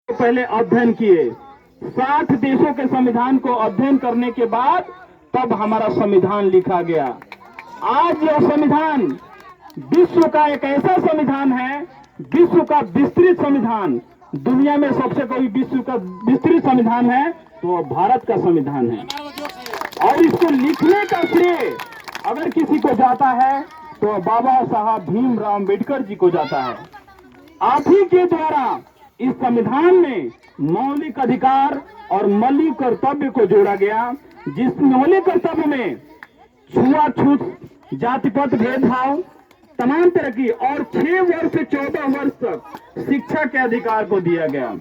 पहले अध्ययन किए, 60 देशों के संविधान को अध्ययन करने के बाद तब हमारा संविधान लिखा गया। आज यह संविधान विश्व का एक ऐसा संविधान है, विश्व का विस्तृत संविधान, दुनिया में सबसे कोई विश्व का विस्तृत संविधान है तो भारत का संविधान है। और इसको लिखने का श्रेय अगर किसी को जाता है तो बाबा साहब भीमराव अम्बेडकर जी को जाता है। आप ही के द्वारा इस संविधान में मौलिक अधिकार और मौलिक कर्तव्य को जोड़ा गया, जिस मौलिक कर्तव्य में छुआछूत, जातिगत भेदभाव, तमाम तरह की और 6 वर्ष से 14 वर्ष तक शिक्षा के अधिकार को दिया गया।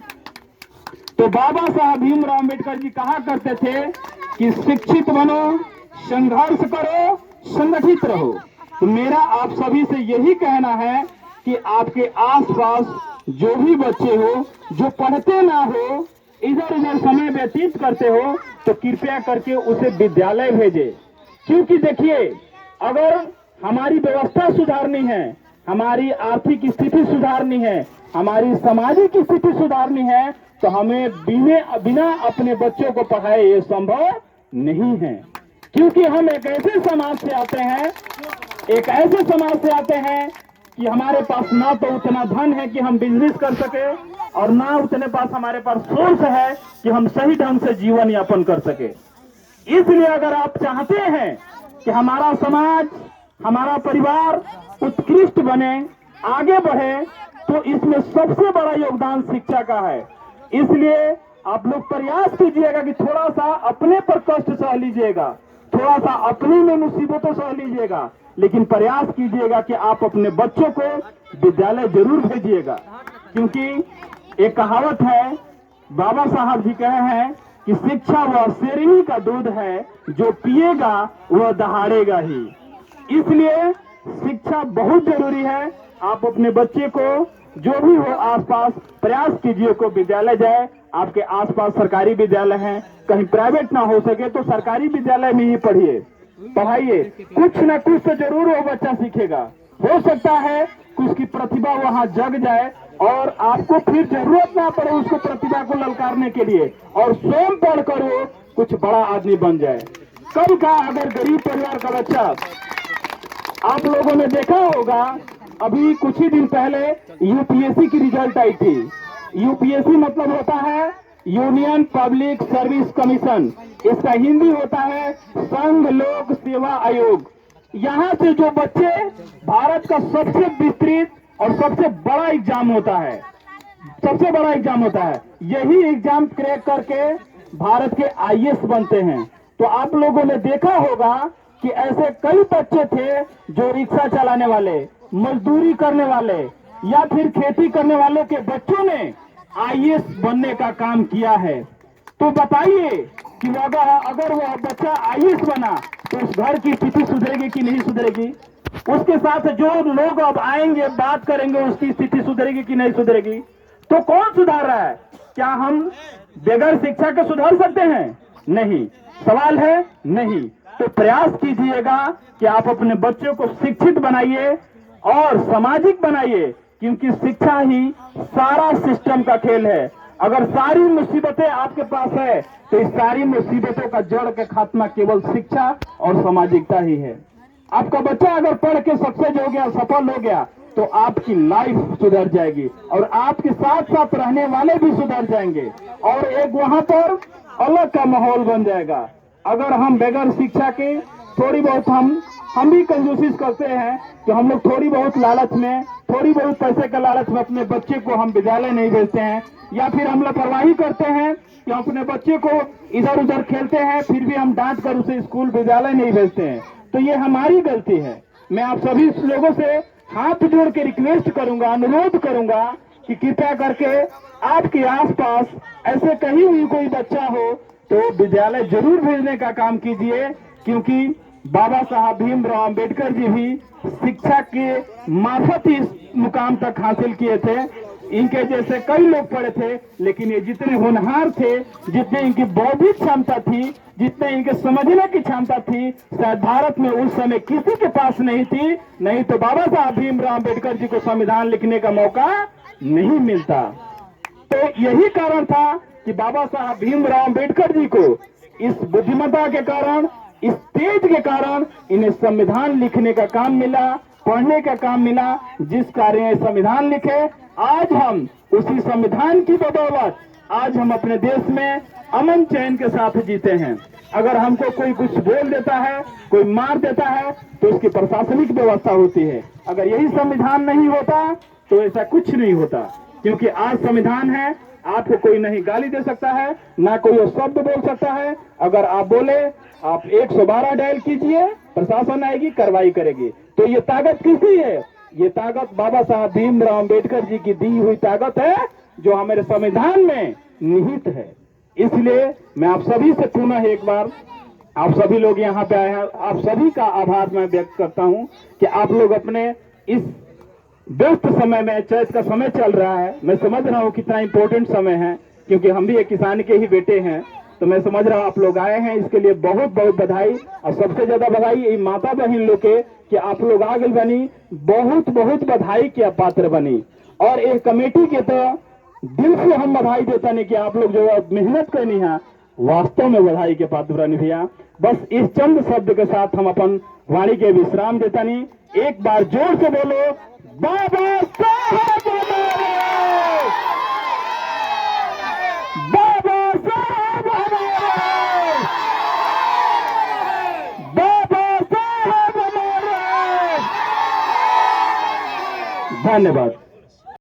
तो बाबा साहब भीमराव अम्बेडकर जी कहा करते थे कि शिक्षित बनो, संघर्ष करो, संगठित रहो। तो मेरा आप सभी से यही कहना है कि आपके आसपास जो भी बच्चे हो जो पढ़ते ना हो, इधर उधर समय व्यतीत करते हो, तो कृपया करके उसे विद्यालय भेजे। क्योंकि देखिए, अगर हमारी व्यवस्था सुधारनी है, हमारी आर्थिक स्थिति सुधारनी है, हमारी सामाजिक स्थिति सुधारनी है, तो हमें बिना अपने बच्चों को पढ़ाए ये संभव नहीं है। क्योंकि हम एक ऐसे समाज से आते हैं, कि हमारे पास ना तो उतना धन है कि हम बिजनेस कर सके, और ना उतने पास हमारे पास सोर्स है कि हम सही ढंग से जीवन यापन कर सके। इसलिए अगर आप चाहते हैं कि हमारा समाज, हमारा परिवार उत्कृष्ट बने, आगे बढ़े, तो इसमें सबसे बड़ा योगदान शिक्षा का है। इसलिए आप लोग प्रयास कीजिएगा कि थोड़ा सा अपने पर कष्ट सह लीजिएगा, थोड़ा सा अपनी में मुसीबतों सह लीजिएगा, लेकिन प्रयास कीजिएगा कि आप अपने बच्चों को विद्यालय जरूर भेजिएगा। क्योंकि एक कहावत है, बाबा साहब जी कहे हैं कि शिक्षा वह शेरनी का दूध है, जो पिएगा वह दहाड़ेगा ही। इसलिए शिक्षा बहुत जरूरी है। आप अपने बच्चे को जो भी हो आसपास प्रयास कीजिए को विद्यालय जाए। आपके आसपास सरकारी विद्यालय हैं, कहीं प्राइवेट ना हो सके तो सरकारी विद्यालय में ही पढ़ाइए। कुछ न कुछ तो जरूर वो बच्चा सीखेगा। हो सकता है कि उसकी प्रतिभा वहां जग जाए और आपको फिर जरूरत ना पड़े उसको प्रतिभा को ललकारने के लिए, और स्वयं पढ़कर वो कुछ बड़ा आदमी बन जाए। कल का अगर गरीब परिवार का बच्चा, आप लोगों ने देखा होगा, अभी कुछ ही दिन पहले यूपीएससी की रिजल्ट आई थी। यूपीएससी मतलब होता है यूनियन पब्लिक सर्विस कमीशन, इसका हिंदी होता है संघ लोक सेवा आयोग। यहाँ से जो बच्चे, भारत का सबसे विस्तृत और सबसे बड़ा एग्जाम होता है, यही एग्जाम क्रैक करके भारत के आईएएस बनते हैं। तो आप लोगों ने देखा होगा कि ऐसे कई बच्चे थे जो रिक्शा चलाने वाले, मजदूरी करने वाले या फिर खेती करने वालों के बच्चों ने आईएएस बनने का काम किया है। तो बताइए कि अगर वह बच्चा आईएएस बना तो उस घर की स्थिति सुधरेगी कि नहीं सुधरेगी? उसके साथ जो लोग अब आएंगे, बात करेंगे, उसकी स्थिति सुधरेगी कि नहीं सुधरेगी? तो कौन सुधार रहा है? क्या हम बगैर शिक्षा के सुधार सकते हैं? नहीं। सवाल है नहीं। तो प्रयास कीजिएगा कि आप अपने बच्चों को शिक्षित बनाइए और सामाजिक बनाइए, क्योंकि शिक्षा ही सारा सिस्टम का खेल है। अगर सारी मुसीबतें आपके पास है तो इस सारी मुसीबतों का जड़ का खात्मा केवल शिक्षा और सामाजिकता ही है। आपका बच्चा अगर पढ़ के सक्सेस हो गया, सफल हो गया, तो आपकी लाइफ सुधर जाएगी और आपके साथ साथ रहने वाले भी सुधर जाएंगे और एक वहां पर अलग का माहौल बन जाएगा। अगर हम बगैर शिक्षा के थोड़ी बहुत हम भी कंजूसी करते हैं कि हम लोग थोड़ी बहुत लालच में, थोड़ी बहुत पैसे का लालच में अपने बच्चे को हम विद्यालय नहीं भेजते हैं, या फिर हम लापरवाही करते हैं कि अपने बच्चे को इधर उधर खेलते हैं, फिर भी हम डांट कर उसे स्कूल विद्यालय नहीं भेजते हैं, तो ये हमारी गलती है। मैं आप सभी लोगों से हाथ जोड़ के रिक्वेस्ट करूंगा, अनुरोध करूंगा कि कृपया करके आपके आसपास ऐसे कहीं भी कोई बच्चा हो तो विद्यालय जरूर भेजने का काम कीजिए। क्योंकि बाबा साहब भीमराव अम्बेडकर जी भी शिक्षा के मार्फत ही इस मुकाम तक हासिल किए थे। इनके जैसे कई लोग पढ़े थे, लेकिन ये जितने होनहार थे, जितने इनकी बौद्धिक क्षमता थी, जितने इनके समझने की क्षमता थी, शायद भारत में उस समय किसी के पास नहीं थी। नहीं तो बाबा साहब भीमराव अम्बेडकर जी को संविधान लिखने का मौका नहीं मिलता। तो यही कारण था कि बाबा साहब भीमराव अम्बेडकर जी को इस बुद्धिमत्ता के कारण, इस तेज के कारण इन्हें संविधान लिखने का काम मिला, पढ़ने का काम मिला, जिस कारण ये संविधान लिखे। आज हम उसी संविधान की बदौलत आज हम अपने देश में अमन चैन के साथ जीते हैं। अगर हमको कोई कुछ बोल देता है, कोई मार देता है, तो उसकी प्रशासनिक व्यवस्था होती है। अगर यही संविधान नहीं होता तो ऐसा कुछ नहीं होता, क्योंकि आज संविधान है, आपको कोई नहीं गाली दे सकता है, ना कोई शब्द बोल सकता है। अगर आप बोले, आप 112 डायल कीजिए, प्रशासन आएगी, कार्रवाई करेगी। तो ये ताकत किसकी है? ये ताकत बाबा साहब भीमराव अम्बेडकर जी की दी हुई ताकत है, जो हमारे संविधान में निहित है। इसलिए मैं आप सभी से पुनः एक बार, आप सभी लोग यहाँ पे आए हैं, आप सभी का आभार मैं व्यक्त करता हूँ कि आप लोग अपने इस व्यस्त समय में, चैत का समय चल रहा है, मैं समझ रहा हूँ कितना इंपॉर्टेंट समय है, क्योंकि हम भी एक किसान के ही बेटे हैं। तो मैं समझ रहा हूँ आप लोग आए हैं, इसके लिए बहुत बहुत बधाई। और सबसे ज्यादा बधाई ये माता बहन लोग के कि आप लोग आगे बनी, बहुत बहुत बधाई की आप पात्र बनी। और एक कमेटी के तो दिल से हम बधाई देता नहीं कि आप लोग जो मेहनत करनी है, वास्तव में बधाई के पात्र बनी भैया। बस इस चंद शब्द के साथ हम अपन वाणी के विश्राम देता नहीं। एक बार जोर से बोलो, बाबा साहब हमारे, बाबा साहब हमारे, बाबा साहब हमारे। धन्यवाद।